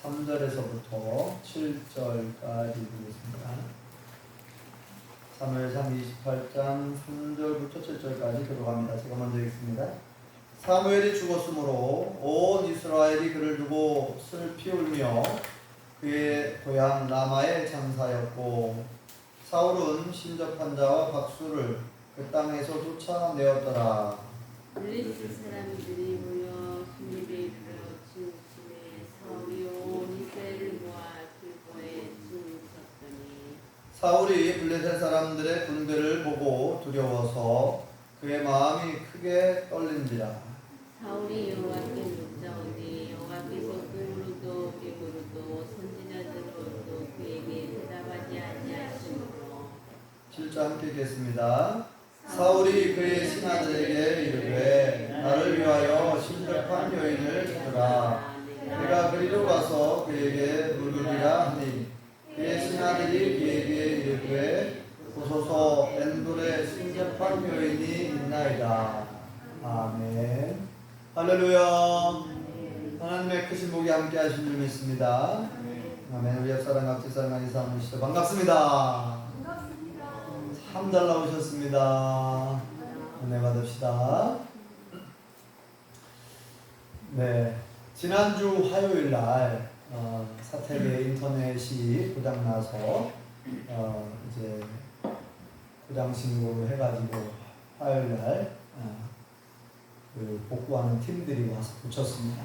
3절에서부터 7절까지 보겠습니다. 사무엘상 28장 3절부터 7절까지 들어갑니다. 제가 먼저 읽습니다. 사무엘이 죽었으므로 온 이스라엘이 그를 두고 슬피 울며 그의 고향 라마에 장사였고, 사울은 신접한 자와 박수를 그 땅에서 쫓아내었더라. 블레셋 사람들이 모여 수립에 이르러 진침에 사울이 온 이스라엘을 모아 길보에 진쳤더니, 사울이 블레셋 사람들의 군대를 보고 두려워서 그의 마음이 크게 떨린지라. 사울이 여호와께 묻자오니 여호와께서 꿈으로도 궤고로도 선지자들로도 그에게 대답하지 아니하시므로. 7절 함께 읽겠습니다. 사울이 그의 신하들에게 이르되 나를 위하여 신접한 여인을 찾으라. 내가 그리로 가서 그에게 물으리라 하니, 그의 신하들이 그에게 이르되 보소서 엔돌에 신접한 여인이 있나이다. 아멘. 할렐루야. 하나님의 크신 복이 함께 하신 줄 믿습니다. 아멘. 우리 옆사람 앞뒷사람 안에서 모시죠. 반갑습니다. 참 잘 나오셨습니다. 은혜 받읍시다. 네, 지난주 화요일 날 사택에 인터넷이 고장나서 이제 고장 신고를 해가지고 화요일 날 그 복구하는 팀들이 와서 고쳤습니다.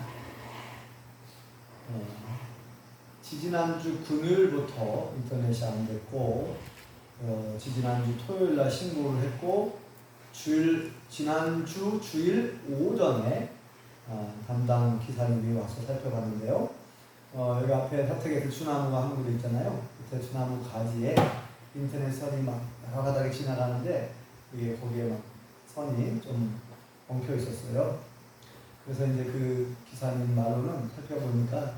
지지난주 금요일부터 인터넷이 안 됐고, 지지난주 토요일날 신고를 했고, 지난주 주일 오전에 담당 기사님이 와서 살펴봤는데요. 여기 앞에 사택에 대추나무가 한 그루 있잖아요. 그 대추나무 가지에 인터넷 선이 막 여러 가닥이 지나가는데, 이게 거기에 막 선이 좀 엉켜 있었어요. 그래서 이제 그 기사님 말로는 살펴보니까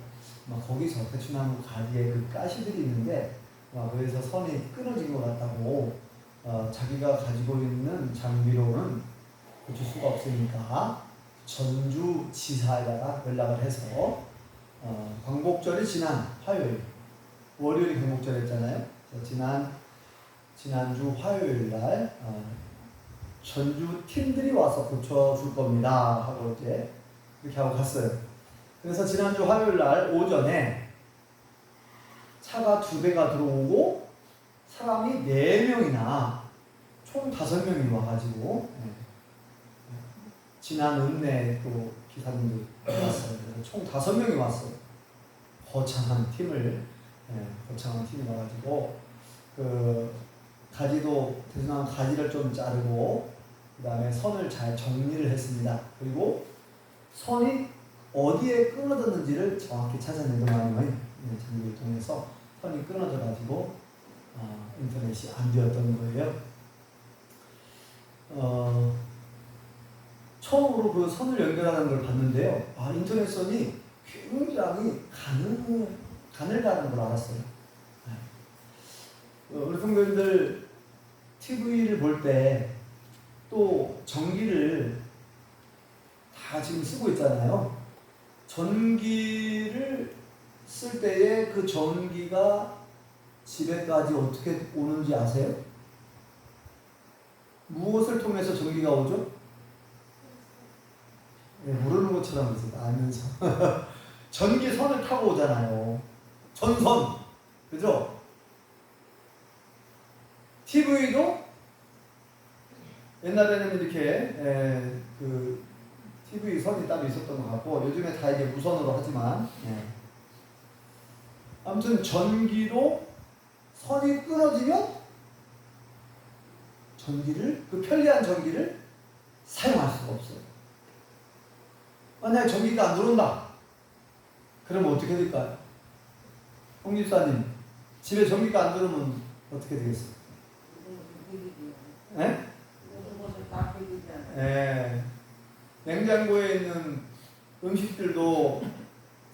막 거기서 대추나무 가지에 그 가시들이 있는데 그래서 선이 끊어진 것 같다고, 자기가 가지고 있는 장비로는 고칠 수가 없으니까 전주지사에다가 연락을 해서 광복절이 지난 화요일, 월요일이 광복절이었잖아요. 지난주 화요일 날 전주 팀들이 와서 고쳐줄 겁니다 하고 이제 이렇게 하고 갔어요. 그래서 지난주 화요일 날 오전에 차가 2대가 들어오고 사람이 4명이나 총 5명이 와가지고 지난 은내 또 기사님들 왔어요. 그래서 총 5명이 왔어요. 거창한 팀이 와가지고 그 가지도 대수나무 가지를 좀 자르고 그 다음에 선을 잘 정리를 했습니다. 그리고 선이 어디에 끊어졌는지를 정확히 찾아내더만요. 장비를 통해서 선이 끊어져가지고 인터넷이 안 되었던 거예요. 처음으로 그 선을 연결하는 걸 봤는데요. 인터넷 선이 굉장히 가늘다는 걸 알았어요. 우리 성도님들 TV를 볼 때 또 전기를 다 지금 쓰고 있잖아요. 전기를 쓸 때에 그 전기가 집에까지 어떻게 오는지 아세요? 무엇을 통해서 전기가 오죠? 모르는 것처럼 알면서 전기선을 타고 오잖아요. 전선, 그죠? TV도 옛날에는 이렇게 그 TV 선이 따로 있었던 것 같고, 요즘에 다 이제 무선으로 하지만, 아무튼 전기로 선이 끊어지면 그 편리한 전기를 사용할 수가 없어요. 만약에 전기가 안 들어온다 그러면 어떻게 될까요? 홍 집사님, 집에 전기가 안 들어오면 어떻게 되겠어요? 네? 냉장고에 있는 음식들도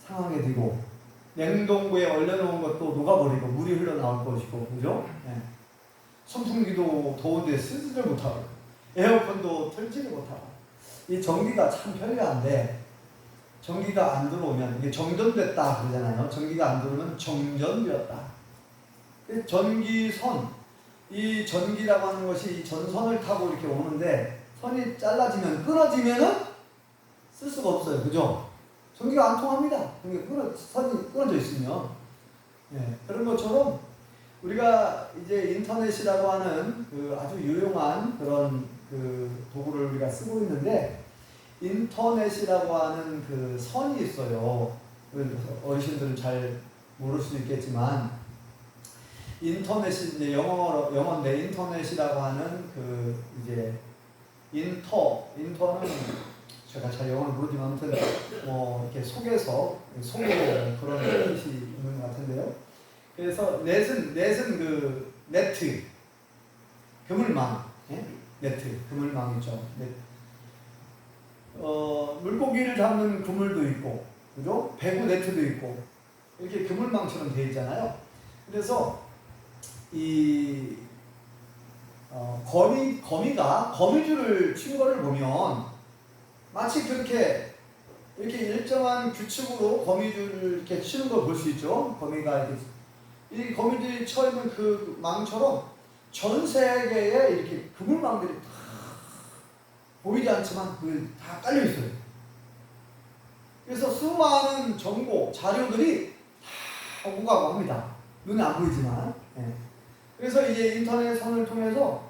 상하게 되고, 냉동고에 얼려놓은 것도 녹아버리고 물이 흘러나올 것이고, 그죠? 선풍기도 더운데 쓰지를 못하고, 에어컨도 틀지를 못하고. 이 전기가 참 편리한데 전기가 안 들어오면 이게 정전됐다 그러잖아요. 전기가 안 들어오면 정전되었다. 전기선, 이 전기라고 하는 것이 이 전선을 타고 이렇게 오는데 선이 잘라지면 끊어지면은 쓸 수가 없어요. 그죠? 전기가 안 통합니다. 선이 끊어져 있으면. 예, 그런 것처럼 우리가 이제 인터넷이라고 하는 그 아주 유용한 그런 그 도구를 우리가 쓰고 있는데 인터넷이라고 하는 그 선이 있어요. 어르신들은 잘 모를 수 있겠지만 인터넷이 이제 영어인데 인터넷이라고 하는 그 이제 인터는 제가 잘 영어를 모르지만 아무튼 뭐 이렇게 속에서 그런 뜻이 있는 것 같은데요. 그래서 넷은 그 네트 그물망, 예? 네트 그물망이죠. 물고기를 잡는 그물도 있고, 그죠? 배구 네트도 있고 이렇게 그물망처럼 되어 있잖아요. 그래서 이 거미가 거미줄을 친 거를 보면 마치 그렇게 이렇게 일정한 규칙으로 거미줄을 이렇게 치는 걸 볼 수 있죠. 거미가 이렇게 이 거미들이 쳐 있는 그 망처럼 전 세계에 이렇게 그물망들이 다 보이지 않지만 다 깔려 있어요. 그래서 수많은 정보 자료들이 다 오고 가고 합니다. 눈에 안 보이지만. 예. 그래서 이제 인터넷 선을 통해서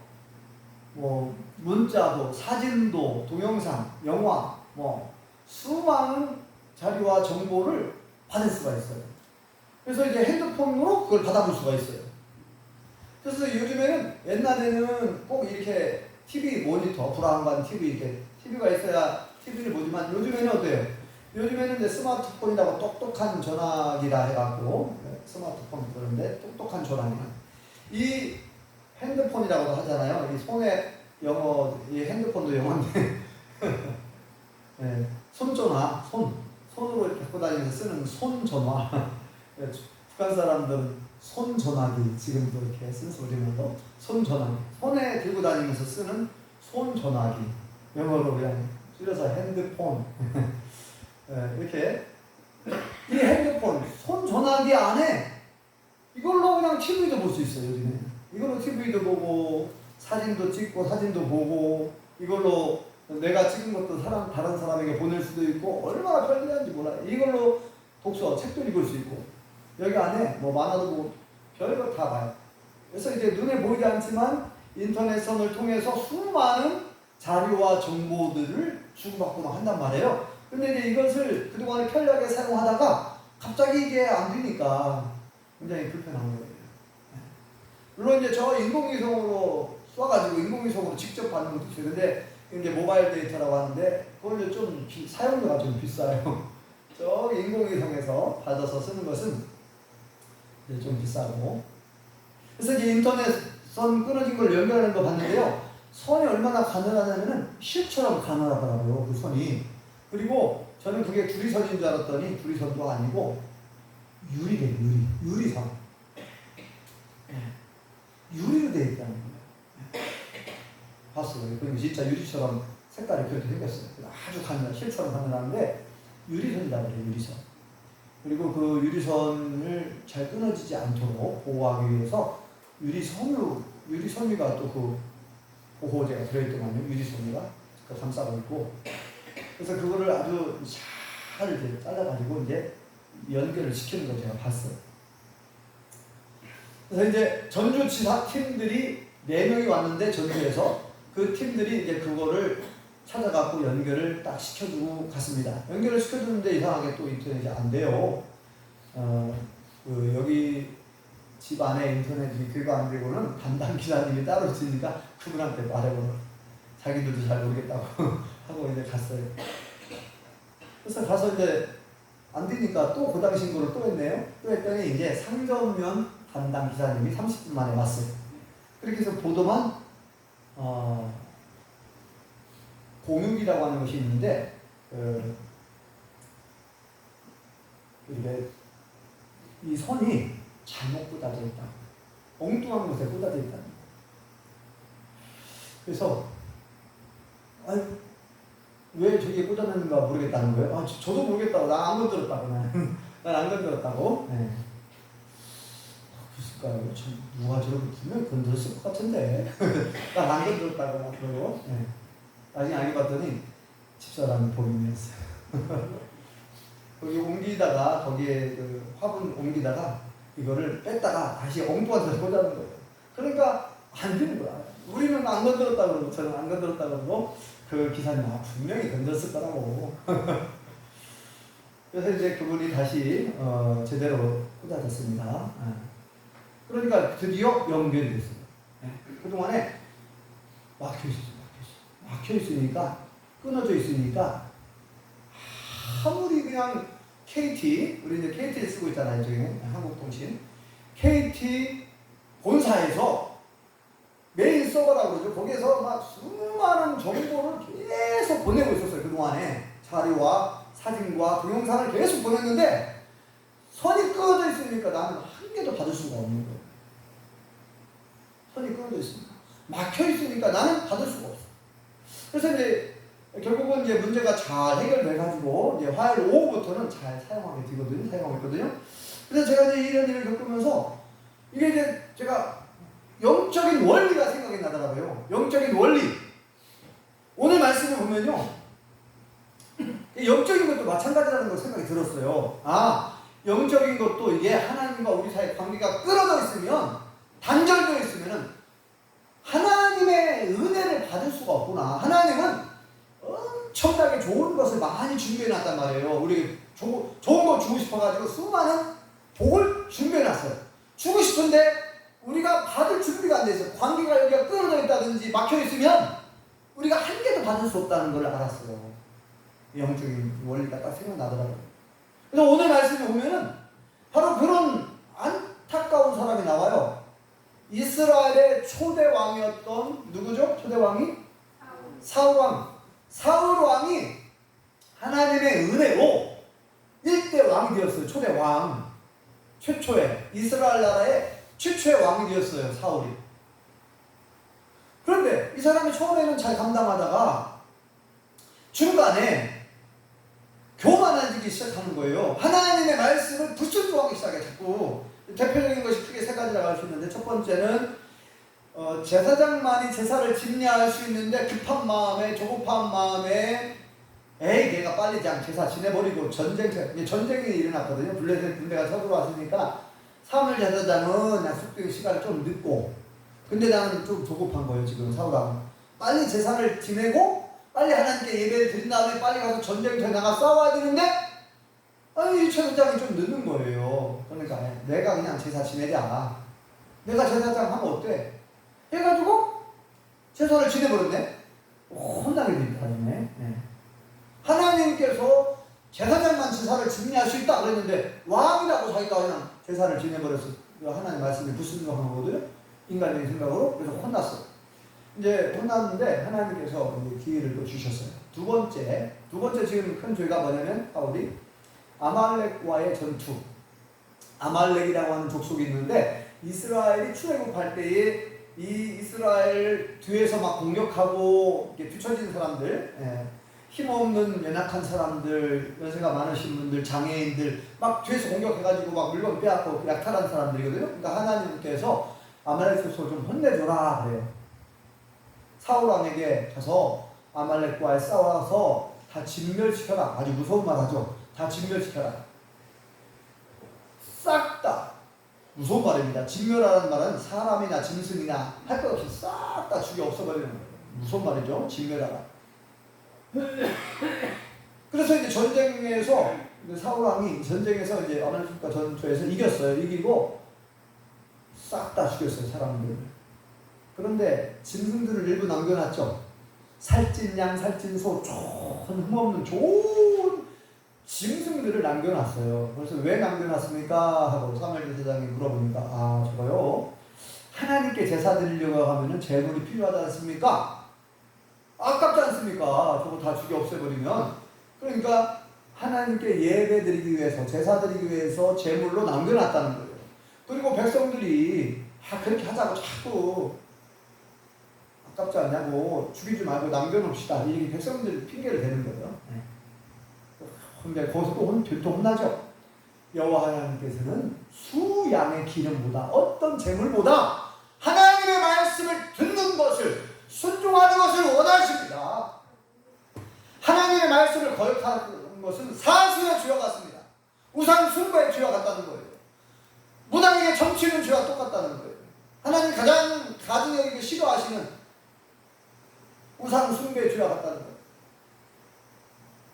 뭐 문자도 사진도 동영상, 영화 뭐 수많은 자료와 정보를 받을 수가 있어요. 그래서 이제 핸드폰으로 그걸 받아볼 수가 있어요. 그래서 요즘에는 옛날에는 꼭 이렇게 TV 모니터, 브라운관 TV 이렇게 TV가 있어야 TV를 보지만 요즘에는 어때요? 요즘에는 이제 스마트폰이라고 똑똑한 전화기라 해갖고 스마트폰 그런데 똑똑한 전화기 이 핸드폰이라고도 하잖아요. 이 손에 이 핸드폰도 영어인데 네, 손전화, 손으로 이렇게 갖고 다니면서 쓰는 손전화. 북한 사람들은 손전화기 지금도 이렇게 쓴소리면서 손전화기, 손에 들고 다니면서 쓰는 손전화기, 영어로 그냥 줄여서 핸드폰. 네, 이렇게 이 핸드폰, 손전화기 안에 이걸로 그냥 TV도 볼 수 있어요. 요즘에 이걸로 TV도 보고 사진도 찍고 사진도 보고 이걸로 내가 찍은 것도 다른 사람에게 보낼 수도 있고 얼마나 편리한지 몰라요. 이걸로 독서, 책도 읽을 수 있고 여기 안에 뭐 만화도 보고 별거 다 봐요. 그래서 이제 눈에 보이지 않지만 인터넷선을 통해서 수많은 자료와 정보들을 주고받고 한단 말이에요. 근데 이제 이것을 그동안에 편리하게 사용하다가 갑자기 이게 안 되니까 굉장히 불편한 거예요. 물론 이제 저 인공위성으로 쏴가지고 인공위성으로 직접 받는 것도 있어요. 근데 이제 모바일 데이터라고 하는데 그걸 좀 사용료가 좀 비싸요. 저기 인공위성에서 받아서 쓰는 것은 이제 좀 비싸고. 그래서 이제 인터넷 선 끊어진 걸 연결하는 거 봤는데요. 선이 얼마나 가늘하냐면은 실처럼 가늘하더라고요. 그 선이. 그리고 저는 그게 두리선인 줄 알았더니 두리선도 아니고 유리래요. 유리선. 유리로 되어 있다는 거예요. 봤어요. 그리고 진짜 유리처럼 색깔이 그렇게 생겼어요. 아주 실처럼 가늘한데 유리선이라고 해요. 유리선. 그리고 그 유리선을 잘 끊어지지 않도록 보호하기 위해서 유리섬유가 또 그 보호제가 들어있더만요. 유리섬유가 그 감싸고 있고. 그래서 그거를 아주 잘 이제 잘라가지고 이제 연결을 시키는 걸 제가 봤어요. 그래서 이제 전주지사 팀들이 4명이 왔는데 전주에서 그 팀들이 이제 그거를 찾아갖고 연결을 딱 시켜주고 갔습니다. 연결을 시켜주는데 이상하게 또 인터넷이 안 돼요. 여기 집 안에 인터넷이 그거 안 되고는 담당 기사님이 따로 있으니까 그분한테 말해보는 자기들도 잘 모르겠다고 하고 이제 갔어요. 그래서 가서 이제 안 되니까 또 고장 신고를 또 했네요. 또 했더니 이제 상점면 담당 기사님이 30분 만에 왔어요. 그렇게 해서 보도만 공육이라고 하는 것이 있는데 이게 이 선이 잘못 꽂아져 있다. 엉뚱한 곳에 꽂아져 있다. 그래서 왜 저기에 꽂아놨는가 모르겠다는 거예요. 아, 저도 모르겠다고. 나 안 건드렸다고. 난 안 건드렸다고. 네. 글쎄요. 참 누가 저렇게 분명히 건드렸을 것 같은데. 난 안 건드렸다고 막 그러고. 네. 나중에 알게 봤더니 집사람이 복임했어요. 거기 옮기다가 거기에 그 화분 옮기다가 이거를 뺐다가 다시 엉뚱한 데서 꽂아놓은 거예요. 그러니까 안 되는 거야. 우리는 안 건드렸다고 그러고 저는 안 건드렸다고 그러고 그 기사님 분명히 건드렸을 거라고. 그래서 이제 그분이 다시 제대로 꽂아졌습니다. 그러니까 드디어 연결이 됐어요. 그동안에 막혀있으니까 끊어져 있으니까 아무리 그냥 KT, 우리 이제 KT를 쓰고 있잖아요. 저기 한국통신 KT 본사에서 메인 서버라고 그러죠. 거기에서 막 수많은 정보를 계속 보내고 있었어요. 그동안에 자료와 사진과 동영상을 계속 보냈는데 선이 끊어져 있으니까 나는 한 개도 받을 수가 없는 거예요. 선이 끊어져 있습니다. 막혀 있으니까 나는 받을 수가 없어. 그래서 이제 결국은 이제 문제가 잘 해결돼가지고 이제 화요일 오후부터는 잘 사용하게 되거든요. 그래서 제가 이제 이런 일을 겪으면서 이게 이제 제가 영적인 원리가 생각이 나더라고요. 영적인 원리. 오늘 말씀을 보면요. 영적인 것도 마찬가지라는 걸 생각이 들었어요. 영적인 것도 이게 하나님과 우리 사이의 관계가 끊어져 있으면, 단절되어 있으면은 하나님의 은혜를 받을 수가 없구나. 하나님은 엄청나게 좋은 것을 많이 준비해 놨단 말이에요. 우리 좋은 거 주고 싶어가지고 수많은 복을 준비해 놨어요. 주고 싶은데 우리가 받을 준비가 안 돼 있어요. 관계가 여기가 끊어져 있다든지 막혀 있으면 우리가 한 개도 받을 수 없다는 걸 알았어요. 영적인 원리가 딱 생각나더라고요. 그래서 오늘 말씀에 보면은 바로 그런 안타까운 사람이 나와요. 이스라엘의 초대 왕이었던 누구죠? 초대 왕이? 사울 왕. 사울 왕이 하나님의 은혜로 1대 왕이 되었어요. 초대 왕. 최초의 이스라엘 나라의 최초의 왕이 되었어요. 사울이. 그런데 이 사람이 처음에는 잘 감당하다가 중간에 교만해지기 시작하는 거예요. 하나님의 말씀을 불순종하기 시작해. 자꾸 대표적인 것이 크게 세 가지라고 할 수 있는데, 첫 번째는 제사장만이 제사를 집례할 수 있는데 급한 마음에, 조급한 마음에 내가 빨리 그냥 제사 지내버리고 전쟁이 일어났거든요. 블레셋 군대가 쳐들어왔으니까 사무엘 제사장은 약속된 시간을 좀 늦고, 근데 나는 좀 조급한 거예요. 지금 사울왕 빨리 제사를 지내고 빨리 하나님께 예배를 드린 다음에 빨리 가서 전쟁터에 나가 싸워야 되는데 이 제사장이 좀 늦는 거예요. 그러니까 내가 그냥 제사 지내자. 내가 제사장 하면 어때? 해가지고 제사를 지내버렸네. 혼나게 됩니다. 하나님께서 제사장만 제사를 지내할 수 있다 그랬는데 왕이라고 자기가 그냥 제사를 지내버렸어. 하나님 말씀이 불순종한 거거든요. 인간적인 생각으로. 그래서 혼났어. 이제 혼났는데 하나님께서 기회를 또 주셨어요. 두 번째 지금 큰 죄가 뭐냐면 사울이 아말렉과의 전투. 아말렉이라고 하는 족속이 있는데 이스라엘이 출애굽할 때에 이 이스라엘 뒤에서 막 공격하고 이렇게 뒤처진 사람들, 힘없는 연약한 사람들, 연세가 많으신 분들, 장애인들 막 뒤에서 공격해가지고 막 물건 빼앗고 약탈한 사람들이거든요. 그러니까 하나님께서 아말렉 족속을 좀 혼내줘라 그래요. 사울 왕에게 가서 아말렉과 싸워서 다 진멸시켜라. 아주 무서운 말 하죠. 다 진멸시켜라. 싹 다. 무서운 말입니다. 진멸하라는 말은 사람이나 짐승이나 할 것 없이 싹 다 죽여 없애버리는 거예요. 무서운 말이죠. 진멸하라. 그래서 이제 전쟁에서 사울 왕이 전쟁에서 이제 아말렉과 전투에서 이겼어요. 이기고 싹 다 죽였어요. 사람들. 그런데 짐승들을 일부 남겨놨죠. 살찐 양, 살찐 소, 흠없는 좋은 짐승들을 남겨놨어요. 그래서 왜 남겨놨습니까? 하고 사무엘 제사장이 물어보니까 저거요. 하나님께 제사 드리려고 하면은 재물이 필요하지 않습니까? 아깝지 않습니까? 저거 다 죽여 없애버리면. 그러니까 하나님께 예배 드리기 위해서, 제사 드리기 위해서 재물로 남겨놨다는 거예요. 그리고 백성들이 그렇게 하자고 자꾸 아깝지 않냐고 죽이지 말고 남겨놓읍시다. 이렇게 백성들 핑계를 대는 거예요. 네. 근데 거기서 또 혼나죠. 여호와 하나님께서는 수 양의 기름보다 어떤 재물보다 하나님의 말씀을 듣는 것을 순종하는 것을 원하십니다. 하나님의 말씀을 거역하는 것은 사수의 죄와 같습니다. 우상 숭배의 죄와 같다는 거예요. 무당에게 점치는 죄와 똑같다는 거예요. 하나님 가장 가증에게 싫어하시는 우상 숭배의 죄와 같다는 거예요.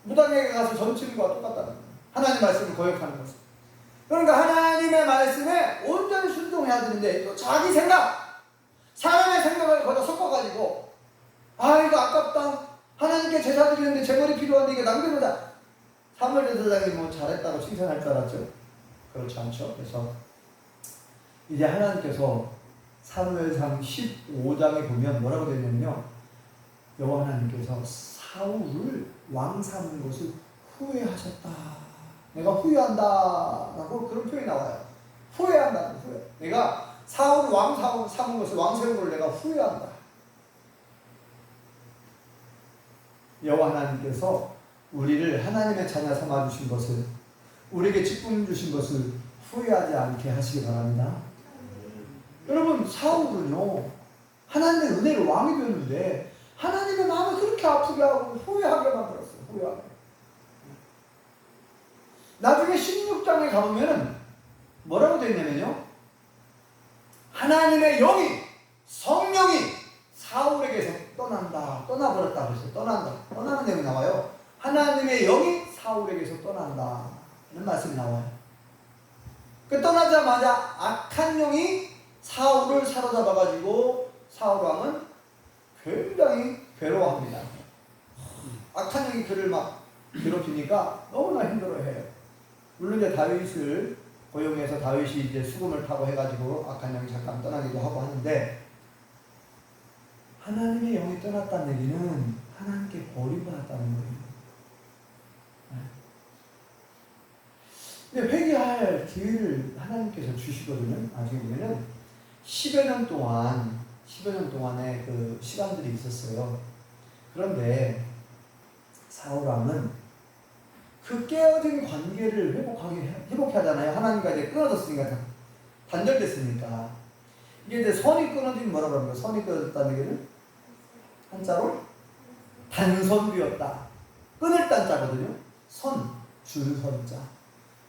무당에게 가서 점치는 것과 똑같다는 거예요. 하나님 말씀을 거역하는 것은. 그러니까 하나님의 말씀에 온전히 순종해야 되는데 또 자기 생각, 사람의 생각을 거기다 섞어가지고 이거 아깝다. 하나님께 제사 드리는데 제물이 필요한데 이게 남겨놓자. 사무엘 제사장이 뭐 잘했다고 칭찬할 줄 알았죠? 그렇지 않죠. 그래서 이제 하나님께서 사무엘상 15장에 보면 뭐라고 되어 있냐면요. 여호와 하나님께서 사울을 왕 삼은 것을 후회하셨다. 내가 후회한다 라고 그런 표현이 나와요. 후회한다는 후회. 내가 사울 왕 삼은 것을 왕 세운 걸 내가 후회한다. 여호와 하나님께서 우리를 하나님의 자녀 삼아주신 것을, 우리에게 직분 주신 것을 후회하지 않게 하시기 바랍니다. 여러분, 사울은요 하나님의 은혜로 왕이 되었는데 하나님의 마음을 그렇게 아프게 하고 후회하게 만들었어요. 후회하게. 나중에 16장에 가보면 뭐라고 되어 있냐면요, 하나님의 영이, 성령이 사울에게서 떠나버렸다 그랬어요. 떠나는 내용이 나와요. 하나님의 영이 사울에게서 떠난다 이런 말씀이 나와요. 그 떠나자마자 악한 영이 사울을 사로잡아가지고 사울 왕은 굉장히 괴로워합니다. 악한 영이 그를 막 괴롭히니까 너무나 힘들어해요. 물론 이제 다윗을 고용해서 다윗이 이제 수금을 타고 해가지고 악한 영이 잠깐 떠나기도 하고 하는데, 하나님의 영이 떠났다는 얘기는 하나님께 버림받았다는 거예요. 근데 회개할 기회를 하나님께서 주시거든요. 나중에 보면은 10여 년 동안의 그 시간들이 있었어요. 그런데 사울 왕은 그 깨어진 관계를 회복해 하잖아요. 하나님과 이제 끊어졌으니까, 단절됐으니까. 이게 이제 선이 끊어지면 뭐라고 합니까? 선이 끊어졌다는 얘기는 한자로 단선되었다. 끊을 단자거든요. 줄선자.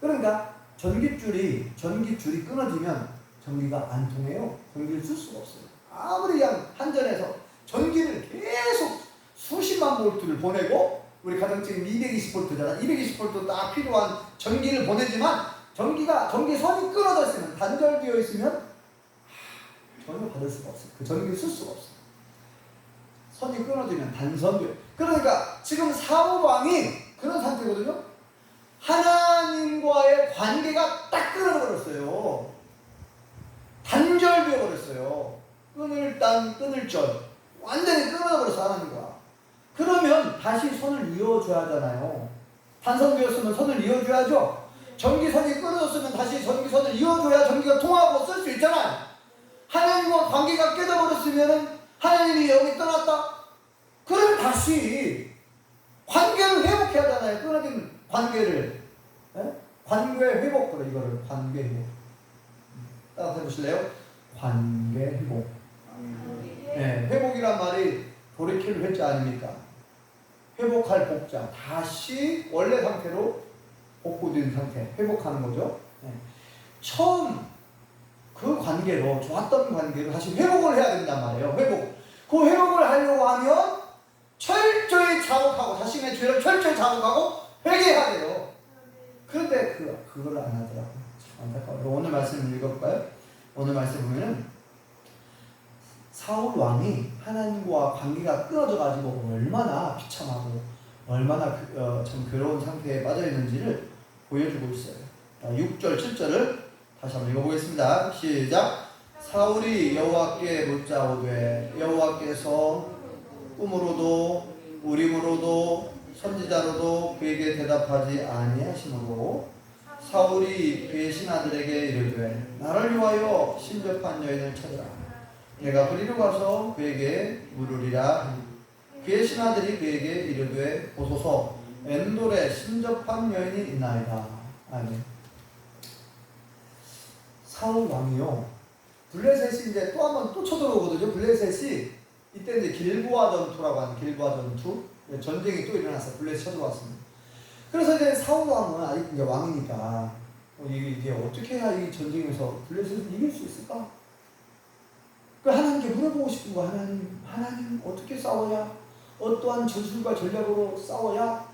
그러니까 전기줄이 끊어지면 전기가 안 통해요. 전기를 쓸 수가 없어요. 아무리 그냥 한전에서 전기를 계속 수십만 볼트를 보내고, 우리 가정집은 220볼트잖아. 220볼트 딱 필요한 전기를 보내지만 전기선이 끊어져 있으면, 단절되어 있으면 전혀 받을 수가 없어요. 그 전기를 쓸 수가 없어요. 선이 끊어지면 단선돼요. 그러니까 지금 사울 왕이 그런 상태거든요. 하나님과의 관계가 딱 끊어버렸어요. 단절되어 버렸어요. 끊을 단 끊을 절, 완전히 끊어버렸어 하나님과. 그러면 다시 선을 이어줘야 하잖아요. 단선되었으면 선을 이어줘야죠. 전기선이 끊어졌으면 다시 전기선을 이어줘야 전기가 통하고 쓸 수 있잖아요. 하나님과 관계가 깨져버렸으면 하나님이 여기 떠났다? 그러면 다시 관계를 회복해야 하잖아요. 끊어진 관계를. 관계 회복, 그래, 이거를 관계 회복. 따라서 해보실래요? 관계 회복. 네, 회복이란 말이 돌이킬 회자 아닙니까? 회복할 복자. 다시 원래 상태로 복구된 상태, 회복하는 거죠. 네. 처음 그 관계로, 좋았던 관계로 다시 회복을 해야 된단 말이에요. 그 회복을 하려고 하면 철저히 자복하고, 자신의 죄를 철저히 자복하고 회개해야 돼요. 그런데 그걸 안 하더라고요. 참 안타까워요. 오늘 말씀을 읽어볼까요? 오늘 말씀 보면은 사울 왕이 하나님과 관계가 끊어져가지고 얼마나 비참하고 얼마나 참 괴로운 상태에 빠져있는지를 보여주고 있어요. 6절, 7절을 다시 한번 읽어보겠습니다. 시작. 사울이 여호와께 묻자오되 여호와께서 꿈으로도 우림으로도 선지자로도 그에게 대답하지 아니하시므로 사울이 배신아들에게 이르되 나를 위하여 신접한 여인을 찾으라. 내가 그리로 가서 그에게 물으리라. 그의 신하들이 그에게 이르되 보소서 엔돌에 신접한 여인이 있나이다. 아멘. 사울 왕이요, 블레셋이 이제 또 한번 또 쳐들어오거든요. 블레셋이 이때 이제 길보아 전투라고 하는 길보아 전투, 전쟁이 또 일어났어요. 블레셋 쳐들어왔습니다. 그래서 이제 사울 왕은 아직 이제 왕이니까 이게 어떻게 해야 이 전쟁에서 블레셋을 이길 수 있을까? 그 하나님께 물어보고 싶은 거. 하나님 어떻게 싸워야, 어떠한 전술과 전략으로 싸워야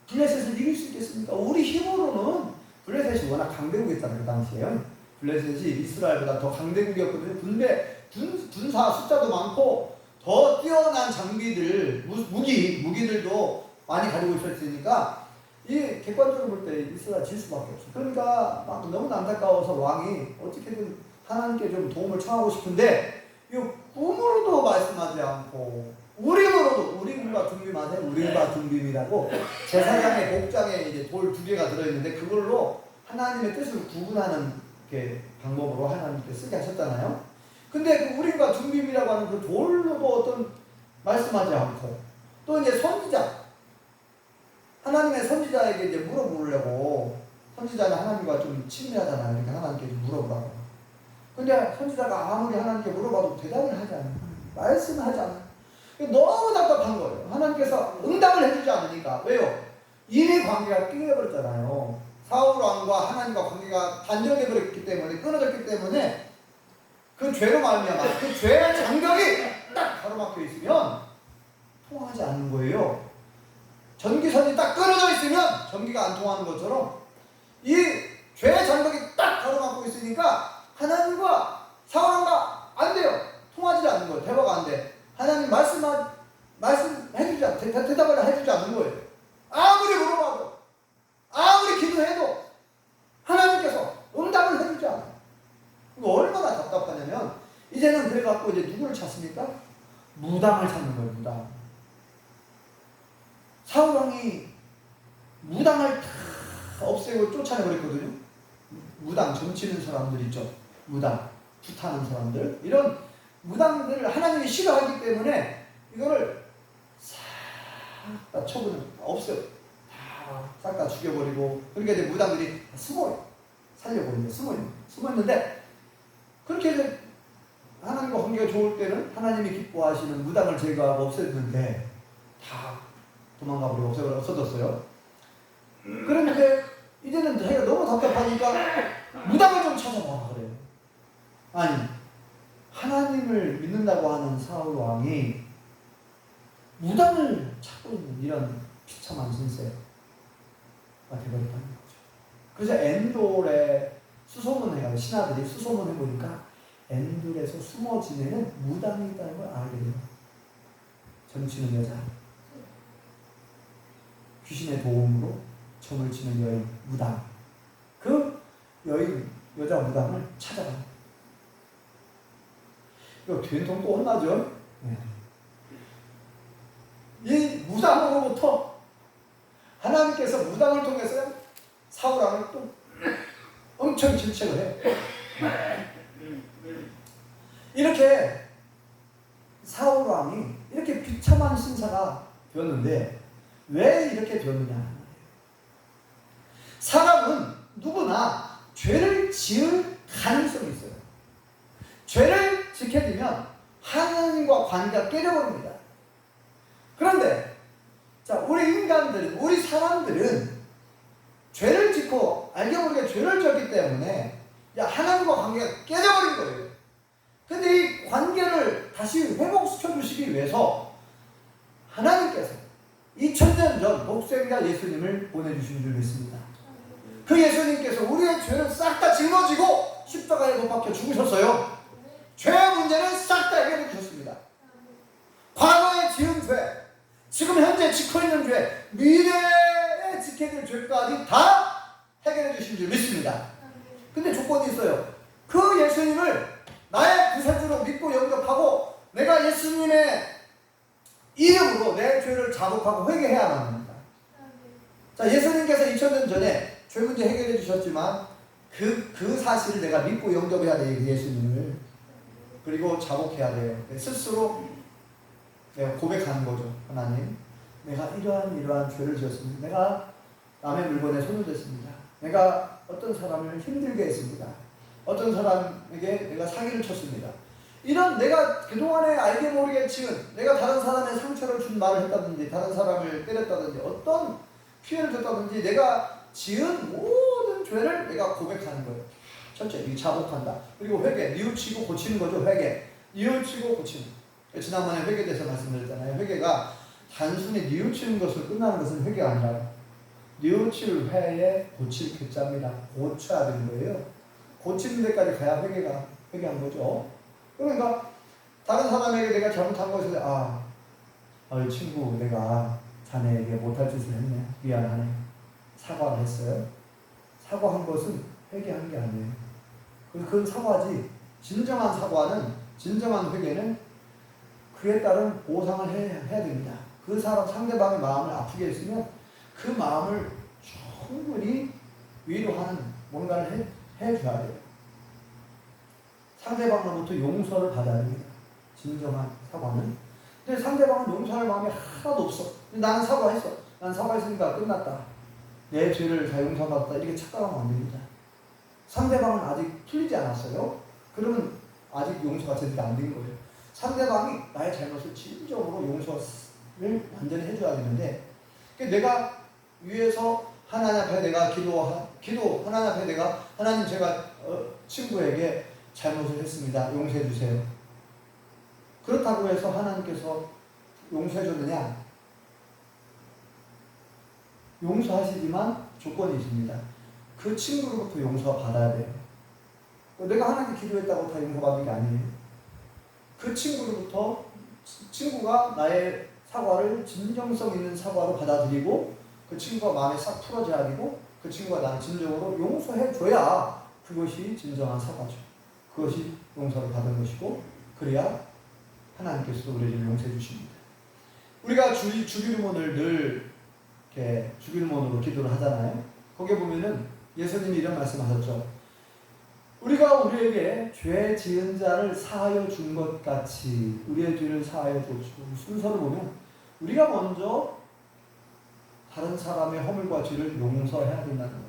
블레셋을 이길 수 있겠습니까? 우리 힘으로는, 블레셋이 워낙 강대국이었잖아요. 그 당시에 블레셋이 이스라엘보다 더 강대국이었거든요. 군사 숫자도 많고 더 뛰어난 장비들, 무기들도 많이 가지고 있었으니까 이 객관적으로 볼 때 이스라엘 질 수밖에 없어요. 그러니까 막 너무 안타까워서 왕이 어떻게든 하나님께 좀 도움을 청하고 싶은데 이 꿈으로도 말씀하지 않고 우림과 둠빔 아세요? 우림과 둠빔이라고 제사장의 복장에 이제 돌 2개가 들어있는데 그걸로 하나님의 뜻을 구분하는 이렇게 방법으로 하나님께 쓰게 하셨잖아요. 근데 그 우림과 둠빔이라고 하는 그 돌로도 어떤 말씀하지 않고 또 이제 선지자, 하나님의 선지자에게 이제 물어보려고, 선지자는 하나님과 좀 친밀하잖아요. 그러니까 하나님께 좀 물어보라고. 근데 선지자가 아무리 하나님께 물어봐도 대답을 하지 않아요. 말씀을 하지 않아요. 너무 답답한 거예요. 하나님께서 응답을 해주지 않으니까. 왜요? 이미 관계가 끊어버렸잖아요. 사울 왕과 하나님과 관계가 단절돼 버렸기 때문에, 끊어졌기 때문에 그 죄로 말미암아 그 죄의 장벽이 딱 가로막혀 있으면 통하지 않는 거예요. 전기선이 딱 끊어져 있으면 전기가 안 통하는 것처럼 이 죄의 장벽이 딱 가로막고 있으니까 하나님과 사울왕과 안 돼요. 통하지 않는 거예요. 대화가 안 돼. 하나님 말씀해주지 않는, 대답을 해주지 않는 거예요. 아무리 물어봐도, 아무리 기도해도 하나님께서 응답을 해주지 않아요. 이거 얼마나 답답하냐면, 이제는 그래갖고 이제 누구를 찾습니까? 무당을 찾는 거예요. 무당. 사울왕이 무당을 다 없애고 쫓아내버렸거든요. 무당, 점치는 사람들 있죠. 무당, 붓하는 사람들. 이런 무당들을 하나님이 싫어하기 때문에 이거를 싹 다 처분을 없애요. 다 싹 다 죽여버리고. 그러니까 이제 무당들이 숨어요. 살려버리는 숨어있는데, 그렇게 이제 하나님과 관계가 좋을 때는 하나님이 기뻐하시는 무당을 제거하고 없앴는데 다 도망가버리고 없어졌어요. 그런데 이제는 자기가 너무 답답하니까 무당을 좀 찾아봐 그래요. 아니, 하나님을 믿는다고 하는 사울 왕이 무당을 찾고 있는 이런 비참한 신세가 되어버렸다는 거죠. 그래서 엔돌에 수소문해가지고 신하들이 수소문해보니까 엔돌에서 숨어 지내는 무당이 있다는 걸 알게 돼요. 점치는 여자, 귀신의 도움으로 점을 치는 여인, 무당. 그 여인, 여자 무당을 찾아가요. 이거 된통 또 혼나죠? 네. 이 무당으로부터 하나님께서 무당을 통해서 사울왕을 또 엄청 질책을 해요. 이렇게 사울왕이 이렇게 비참한 신사가 되었는데 왜 이렇게 되었느냐? 사람은 누구나 죄를 지을 가능성이 있어요. 죄를 지게 되면 하나님과 관계가 깨져버립니다. 그런데 자, 우리 인간들은, 우리 사람들은 죄를 짓고 알게 모르게 죄를 졌기 때문에 하나님과 관계가 깨져버린 거예요. 근데 이 관계를 다시 회복시켜 주시기 위해서 하나님께서 2000년 전 독생자 예수님을 보내주신 줄 믿습니다. 그 예수님께서 우리의 죄를 싹 다 짊어지고 십자가에 못 박혀 죽으셨어요. 죄의 문제는 싹 다 해결해 주셨습니다. 과거에 지은 죄, 지금 현재 지고 있는 죄, 미래에 지게 될 죄까지 다 해결해 주신 줄 믿습니다. 근데 조건이 있어요. 그 예수님을 나의 구세주로 믿고 영접하고 내가 예수님의 이름으로 내 죄를 자복하고 회개해야만 합니다. 자, 예수님께서 2000년 전에 죄 문제 해결해 주셨지만 그 사실을 내가 믿고 영접해야 돼요. 예수님을. 그리고 자복해야 돼요. 스스로 내가 고백하는 거죠. 하나님, 내가 이러한 죄를 지었습니다. 내가 남의 물건에 손을 댔습니다. 내가 어떤 사람을 힘들게 했습니다. 어떤 사람에게 내가 사기를 쳤습니다. 이런 내가 그동안에 알게 모르게 지은, 내가 다른 사람의 상처를 준 말을 했다든지, 다른 사람을 때렸다든지, 어떤 피해를 줬다든지, 내가 지은 모든 죄를 내가 고백하는 거예요. 첫째, 이 자복한다. 그리고 회개, 뉘우치고 고치는 거죠. 회개, 뉘우치고 고치는. 지난번에 회개에 대해서 말씀드렸잖아요. 회개가 단순히 뉘우치는 것으로 끝나는 것은 회개가 아니라요. 뉘우칠 회에 고칠 괴짜입니다. 고쳐야 되는 거예요. 고치는 데까지 가야 회개한 거죠. 그러니까 다른 사람에게 내가 잘못한 것을 이 친구 내가 자네에게 못할 짓을 했네. 미안하네. 사과를 했어요. 사과한 것은 회개한 게 아니에요. 그건 사과지. 진정한 사과는, 진정한 회개는 그에 따른 보상을 해야 됩니다. 그 사람 상대방의 마음을 아프게 했으면 그 마음을 충분히 위로하는 뭔가를 해줘야 돼요. 상대방으로부터 용서를 받아야 됩니다. 진정한 사과는. 근데 상대방은 용서할 마음이 하나도 없어. 나는 사과했어. 난 사과했으니까 끝났다. 내 죄를 다 용서받았다. 이렇게 착각하면 안 됩니다. 상대방은 아직 풀리지 않았어요. 그러면 아직 용서가 제대로 안 된 거예요. 상대방이 나의 잘못을 진정으로 용서를 완전히 해줘야 되는데, 내가 위에서 하나님 앞에 내가 하나님 앞에 내가, 하나님 제가 친구에게 잘못을 했습니다. 용서해 주세요. 그렇다고 해서 하나님께서 용서해 줬느냐? 용서하시지만 조건이 있습니다. 그 친구로부터 용서 받아야 돼요. 내가 하나님께 기도했다고 다 용서받는 게 아니에요. 그 친구로부터, 친구가 나의 사과를 진정성 있는 사과로 받아들이고 그 친구가 마음이 싹 풀어져야 되고 그 친구가 나를 진정으로 용서해 줘야 그것이 진정한 사과죠. 그것이 용서를 받은 것이고, 그래야 하나님께서도 우리를 용서해 주십니다. 우리가 주기도문을 늘 이렇게 주기도문으로 기도를 하잖아요. 거기에 보면은 예수님이 이런 말씀하셨죠. 우리가 우리에게 죄 지은 자를 사하여 준 것 같이 우리의 죄를 사하여 주옵시고. 순서를 보면 우리가 먼저 다른 사람의 허물과 죄를 용서해야 된다는 거예요.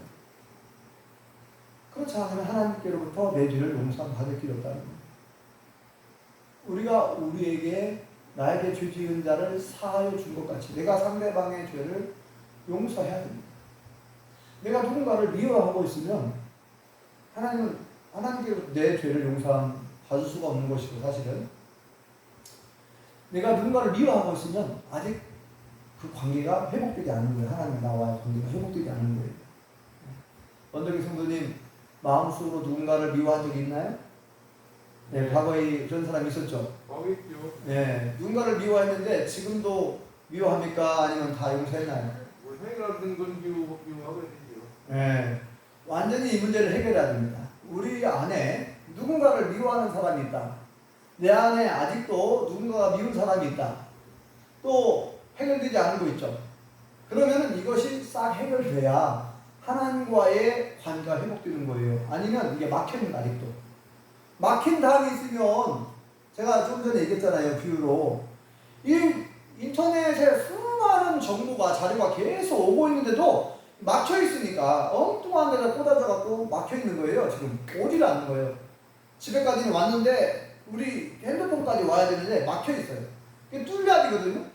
그렇지 않으면 하나님께로부터 내 죄를 용서받을 길이 없다는 거예요. 우리가 우리에게 나에게 죄 지은 자를 사하여 준 것 같이 내가 상대방의 죄를 용서해야 됩니다. 내가 누군가를 미워하고 있으면 하나님께로부터 내 죄를 용서받을 수가 없는 것이고, 사실은 내가 누군가를 미워하고 있으면 아직 그 관계가 회복되지 않는 거예요. 하나님 나와의 관계가 회복되지 않는 거예요. 원덕이 성도님, 마음속으로 누군가를 미워한 적이 있나요? 네, 과거에 그런 사람이 있었죠. 있죠. 네, 누군가를 미워했는데 지금도 미워합니까? 아니면 다 용서했나요? 해결하는 건 미워하고 있죠. 네, 완전히 이 문제를 해결해야 됩니다. 우리 안에 누군가를 미워하는 사람이 있다. 내 안에 아직도 누군가가 미운 사람이 있다. 또 해결되지 않은 거 있죠. 그러면 이것이 싹 해결돼야 하나님과의 관계가 회복되는 거예요. 아니면 이게 막혀있는 거 아직도. 막힌 담이 있으면, 제가 좀 전에 얘기했잖아요. 비유로. 이 인터넷에 수많은 정보가, 자료가 계속 오고 있는데도 막혀있으니까 엉뚱한 데다 꽂아져갖고 막혀있는 거예요. 지금 오질 않는 거예요. 집에까지는 왔는데 우리 핸드폰까지 와야 되는데 막혀있어요. 뚫려야 되거든요.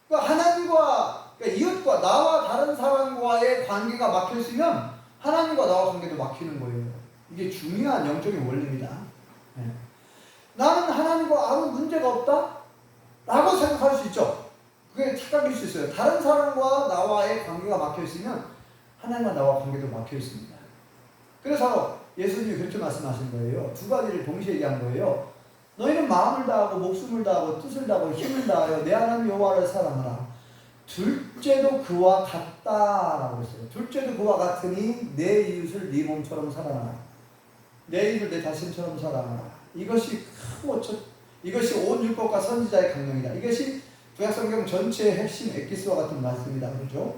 그러니까 하나님과, 그러니까 이웃과 나와 다른 사람과의 관계가 막혀있으면 하나님과 나와 관계도 막히는 거예요. 이게 중요한 영적인 원리입니다. 네. 나는 하나님과 아무 문제가 없다? 라고 생각할 수 있죠. 그게 착각일 수 있어요. 다른 사람과 나와의 관계가 막혀있으면 하나님과 나와 관계도 막혀있습니다. 그래서 예수님이 그렇게 말씀하신 거예요. 두 가지를 동시에 얘기한 거예요. 너희는 마음을 다하고 목숨을 다하고 뜻을 다하고 힘을 다하여 내 하나님 여호와를 사랑하라. 둘째도 그와 같다라고 했어요. 둘째도 그와 같으니 내 이웃을 네 몸처럼 사랑하라. 내 이웃을 내 자신처럼 사랑하라. 이것이 크고 이것이 온 율법과 선지자의 강령이다. 이것이 구약성경 전체의 핵심 엑기스와 같은 말씀이다. 그렇죠?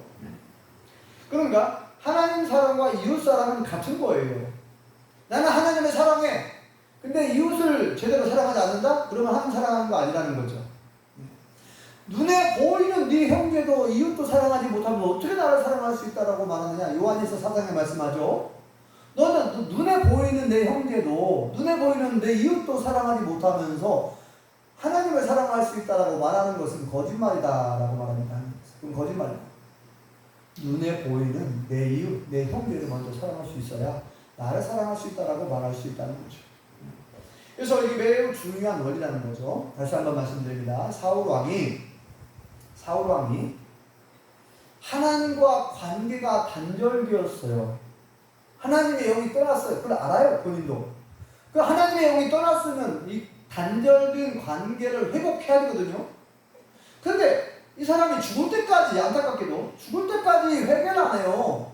그러니까 하나님 사랑과 이웃 사랑은 같은 거예요. 나는 하나님을 사랑해. 근데 이웃을 제대로 사랑하지 않는다? 그러면 하나님 사랑하는 거 아니라는 거죠. 눈에 보이는 네 형제도 이웃도 사랑하지 못하면 어떻게 나를 사랑할 수 있다라고 말하느냐? 요한일서 4장에 말씀하죠. 너는 눈에 보이는 내 형제도 눈에 보이는 내 이웃도 사랑하지 못하면서 하나님을 사랑할 수 있다라고 말하는 것은 거짓말이다라고 말합니다. 그럼 거짓말이다. 눈에 보이는 내 이웃, 내 형제를 먼저 사랑할 수 있어야 나를 사랑할 수 있다라고 말할 수 있다는 거죠. 그래서 이게 매우 중요한 원리라는 거죠. 다시 한번 말씀드립니다. 사울 왕이 하나님과 관계가 단절되었어요. 하나님의 영이 떠났어요. 그걸 알아요, 본인도. 그 하나님의 영이 떠났으면 이 단절된 관계를 회복해야 되거든요. 근데 이 사람이 죽을 때까지, 안타깝게도 죽을 때까지 회개를 안 해요.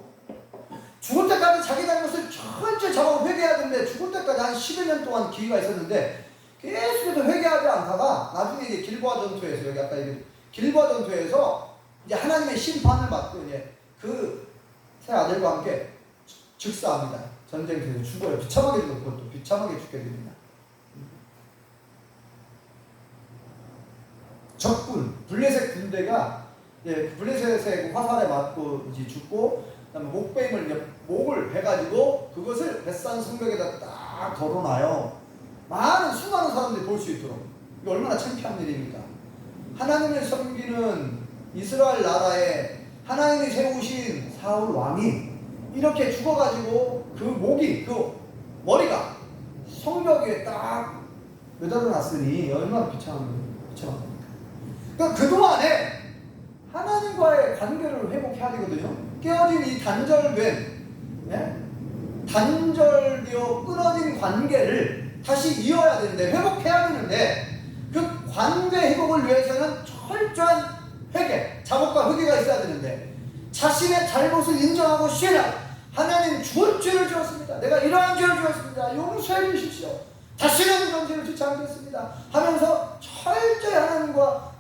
죽을 때까지 자기 잘못을 철저히 잡아서 회개해야 되는데 죽을 때까지 한 11년 동안 기회가 있었는데 계속해서 회개하지 않다가 나중에 이제 길보아 전투에서, 여기 아까 얘기한 길보아 전투에서 이제 하나님의 심판을 받고 이제 그 세 아들과 함께 즉사합니다. 전쟁터에서 죽어요. 비참하게 죽어. 그것도 비참하게 죽게 됩니다. 적군, 블레셋 군대가 블레셋의 화살에 맞고 이제 죽고, 그다음에 목베임을 이제 목을 해가지고 그것을 벳산 성벽에다 딱 걸어놔요. 수많은 사람들이 볼 수 있도록. 이게 얼마나 창피한 일입니까? 하나님을 섬기는 이스라엘 나라에 하나님이 세우신 사울 왕이 이렇게 죽어가지고 그 목이, 그 머리가 성벽 위에 딱 매달려 놨으니 얼마나 비참합니까? 그러니까 그동안에 하나님과의 관계를 회복해야 되거든요. 깨어진 이 단절되어 끊어진 관계를 다시 이어야 되는데, 회복해야 되는데, 그 관계 회복을 위해서는 철저한 회개, 작업과 회개가 있어야 되는데, 자신의 잘못을 인정하고 시인하고, 하나님 죽을 죄를 지었습니다. 내가 이러한 죄를 지었습니다. 용서해 주십시오. 다시는 이런 죄를 짓지 않겠습니다. 하면서 철저히 하나님과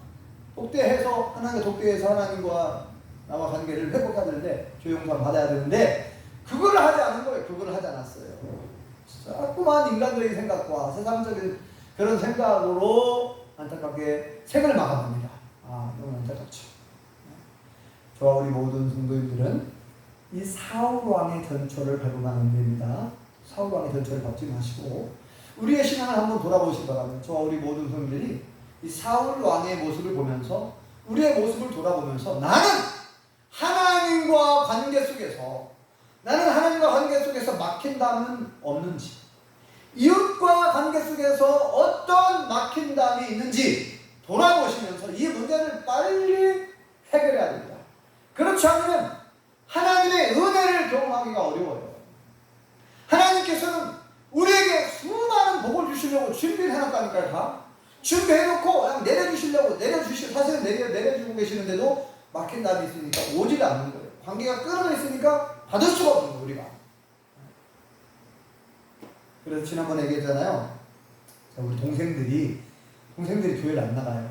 독대해서, 하나님과 나와 관계를 회복해야 되는데, 죄용서를 받아야 되는데, 그걸 하지 않은 거예요. 그걸 하지 않았어요. 자꾸만 인간적인 생각과 세상적인 그런 생각으로 안타깝게 생을 마감합니다. 너무 안타깝죠. 저와 우리 모든 성도님들은 이 사울 왕의 전초를 밟으면 안 됩니다. 사울 왕의 전초를 밟지 마시고 우리의 신앙을 한번 돌아보시기 바랍니다. 저와 우리 모든 성도들이 이 사울 왕의 모습을 보면서, 우리의 모습을 돌아보면서, 나는 하나님과 관계 속에서 막힌담은 없는지, 이웃과 관계 속에서 어떤 막힌담이 있는지 돌아보시면서 이 문제를 빨리 해결해야 됩니다. 그렇지 않으면 하나님의 은혜를 경험하기가 어려워요. 하나님께서는 우리에게 수많은 복을 주시려고 준비를 해놨다니까요. 다 준비해놓고 그냥 사실은 내려주고 계시는데도 막힌 답이 있으니까 오질 않는 거예요. 관계가 끊어져 있으니까 받을 수가 없는 거예요, 우리가. 그래서 지난번에 얘기했잖아요. 우리 동생들이 교회를 안 나가요.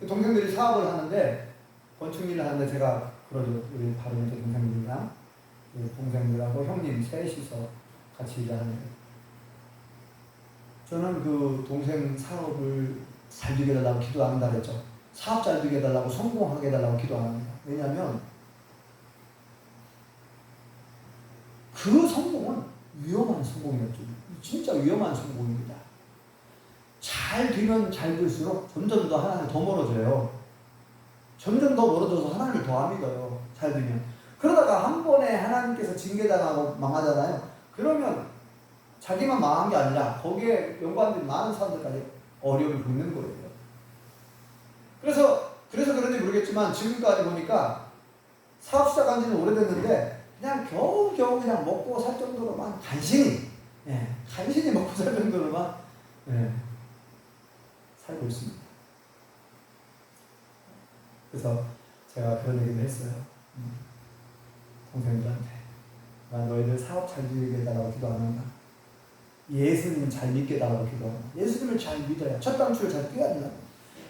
동생들이 사업을 하는데, 건축 일을 하는데, 제가 그러죠. 우리 바로 밑에 동생들하고 형님 셋이서 같이 일을 하는데, 저는 그 동생 사업을 잘 되게 해달라고 기도 안 한다 그랬죠. 사업 잘 되게 해달라고, 성공하게 해달라고 기도 안 합니다. 왜냐하면 그 성공은 위험한 성공이었죠. 진짜 위험한 성공입니다. 잘 되면 잘 될수록 점점 더 하나님 더 멀어져요. 점점 더 멀어져서 하나님을 더 안 믿어요. 잘 되면. 그러다가 한 번에 하나님께서 징계당하고 망하잖아요. 그러면 자기만 망한 게 아니라 거기에 연관된 많은 사람들까지 어려움을 겪는 거예요. 그래서 그런지 모르겠지만 지금까지 보니까 사업 시작한 지는 오래됐는데 그냥 겨우겨우 그냥 먹고 살 정도로만 간신히 먹고 살 정도로만 살고 있습니다. 그래서 제가 그런 얘기를 했어요. 동생들한테. 나 너희들 사업 잘 되게 해달라고 기도 안 한다. 예수님 잘 믿게 해달라고 기도한다. 예수님을 잘 믿어야 첫 단추를 잘 띄어야 된다.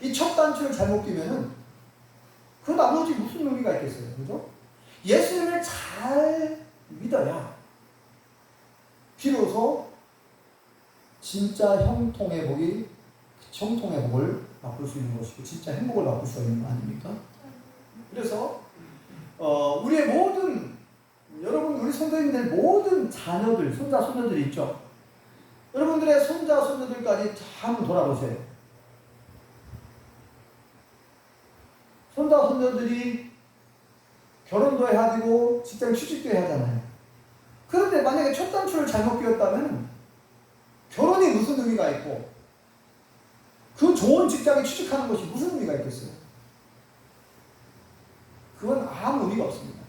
이 첫 단추를 잘못 끼면은 그 나머지 무슨 의미가 있겠어요. 그죠? 예수님을 잘 믿어야 비로소 진짜 형통의 복이 형통의 복을 맛볼 수 있는 것이고 진짜 행복을 맛볼 수 있는 거 아닙니까? 그래서 우리의 모든 여러분 우리 성도님들 모든 자녀들 손자 손녀들이 있죠. 여러분들의 손자 손녀들까지 다 한번 돌아보세요. 손자 손녀들이 결혼도 해야 되고 직장 취직도 해야 하잖아요. 그런데 만약에 첫 단추를 잘못 끼웠다면 결혼이 무슨 의미가 있고 그 좋은 직장에 취직하는 것이 무슨 의미가 있겠어요? 그건 아무 의미가 없습니다.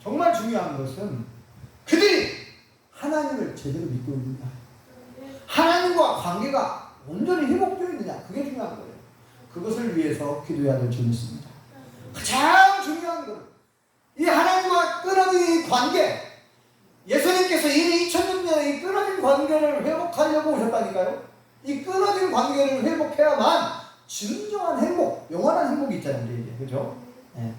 정말 중요한 것은 그들이 하나님을 제대로 믿고 있느냐, 하나님과 관계가 온전히 회복되어 있느냐, 그게 중요한 거예요. 그것을 위해서 기도해야 될 줄 믿습니다. 가장 중요한 것은 이 하나님과 끊어진 이 관계, 예수님께서 이미 2000년 전에 이 끊어진 관계를 회복하려고 오셨다니까요. 이 끊어진 관계를 회복해야만 진정한 행복, 영원한 행복이 있잖아요, 우리에게. 그죠? 네.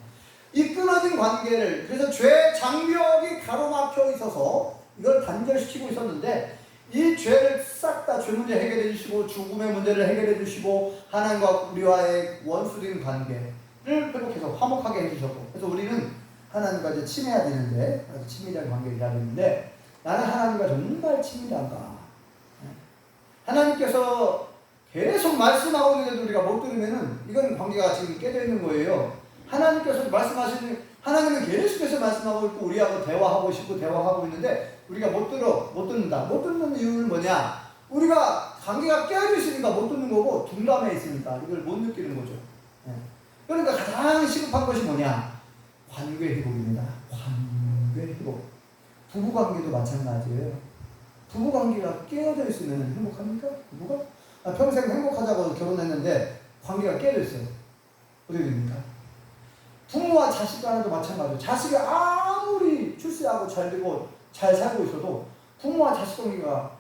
이 끊어진 관계를, 그래서 죄 장벽이 가로막혀 있어서 이걸 단절시키고 있었는데, 이 죄를 싹 다 죄 문제 해결해 주시고, 죽음의 문제를 해결해 주시고, 하나님과 우리와의 원수된 관계를 회복해서 화목하게 해주셨고, 그래서 우리는 하나님과 이제 친해야 되는데, 아주 친밀한 관계를 해야 되는데, 나는 하나님과 정말 친밀한가? 하나님께서 계속 말씀하고 있는데도 우리가 못 들으면은 이건 관계가 지금 깨져 있는 거예요. 하나님께서 말씀하시는, 하나님은 계속해서 말씀하고 있고 우리하고 대화하고 싶고 대화하고 있는데 우리가 못 듣는다. 못 듣는 이유는 뭐냐? 우리가 관계가 깨져 있으니까 못 듣는 거고 둔감해 있으니까 이걸 못 느끼는 거죠. 그러니까 가장 시급한 것이 뭐냐? 관계 회복입니다. 관계 회복. 부부관계도 마찬가지예요. 부부관계가 깨어져 있으면 행복합니까? 부부가? 평생 행복하자고 결혼했는데 관계가 깨져 있어요. 어떻게 됩니까? 부모와 자식 간에도 마찬가지예요. 자식이 아무리 출세하고 잘 되고 잘 살고 있어도 부모와 자식 관계가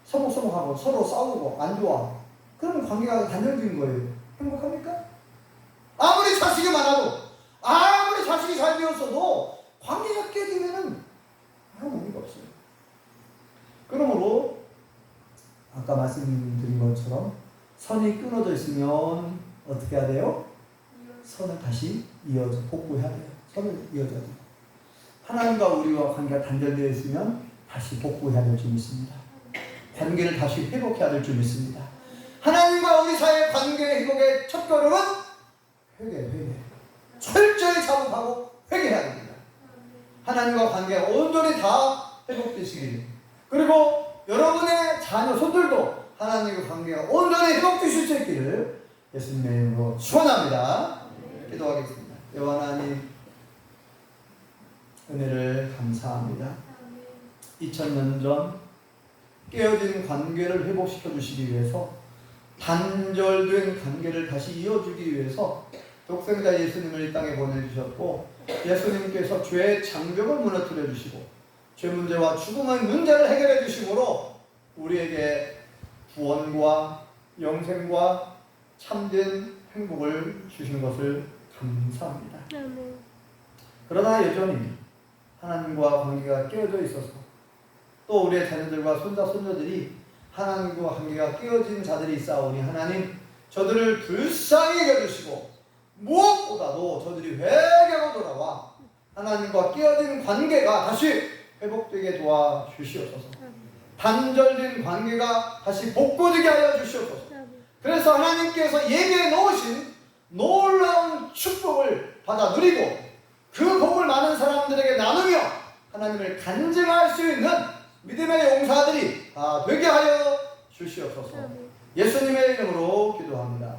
서먹서먹하고 서로 싸우고 안 좋아. 그러면 관계가 단절된 거예요. 행복합니까? 아무리 자식이 많아도, 아무리 자식이 잘 되었어도 관계가 깨지면은 아무 의미가 없어요. 그러므로 아까 말씀드린 것처럼 선이 끊어져 있으면 어떻게 해야 돼요? 선을 다시 복구해야 돼요. 선을 이어줘야 돼요. 하나님과 우리와 관계가 단절되어 있으면 다시 복구해야 될 줄 믿습니다. 관계를 다시 회복해야 될 줄 믿습니다. 하나님과 우리 사이의 관계 회복의 첫 걸음은 회개. 철저히 자복하고 회개해야 됩니다. 하나님과 관계가 온전히 다 회복되시길, 그리고 여러분의 자녀 손들도 하나님과 관계가 온전히 회복되실 수 있기를 예수님의 이름으로 축원합니다. 기도하겠습니다. 여호와 하나님, 은혜를 감사합니다. 2000년 전 깨어진 관계를 회복시켜 주시기 위해서, 단절된 관계를 다시 이어주기 위해서 독생자 예수님을 이 땅에 보내주셨고, 예수님께서 죄의 장벽을 무너뜨려 주시고 죄 문제와 죽음의 문제를 해결해 주심으로 우리에게 구원과 영생과 참된 행복을 주신 것을 감사합니다. 그러나 여전히 하나님과 관계가 깨어져 있어서, 또 우리의 자녀들과 손자 손녀들이 하나님과 관계가 깨어진 자들이 있사오니 하나님, 저들을 불쌍히 여겨주시고 무엇보다도 저들이 회개하고 돌아와 하나님과 깨어진 관계가 다시 회복되게 도와주시옵소서. 단절된 관계가 다시 복구되게 하여 주시옵소서. 그래서 하나님께서 예비해 놓으신 놀라운 축복을 받아 누리고 그 복을 많은 사람들에게 나누며 하나님을 간증할 수 있는 믿음의 용사들이 다 되게 하여 주시옵소서. 예수님의 이름으로 기도합니다.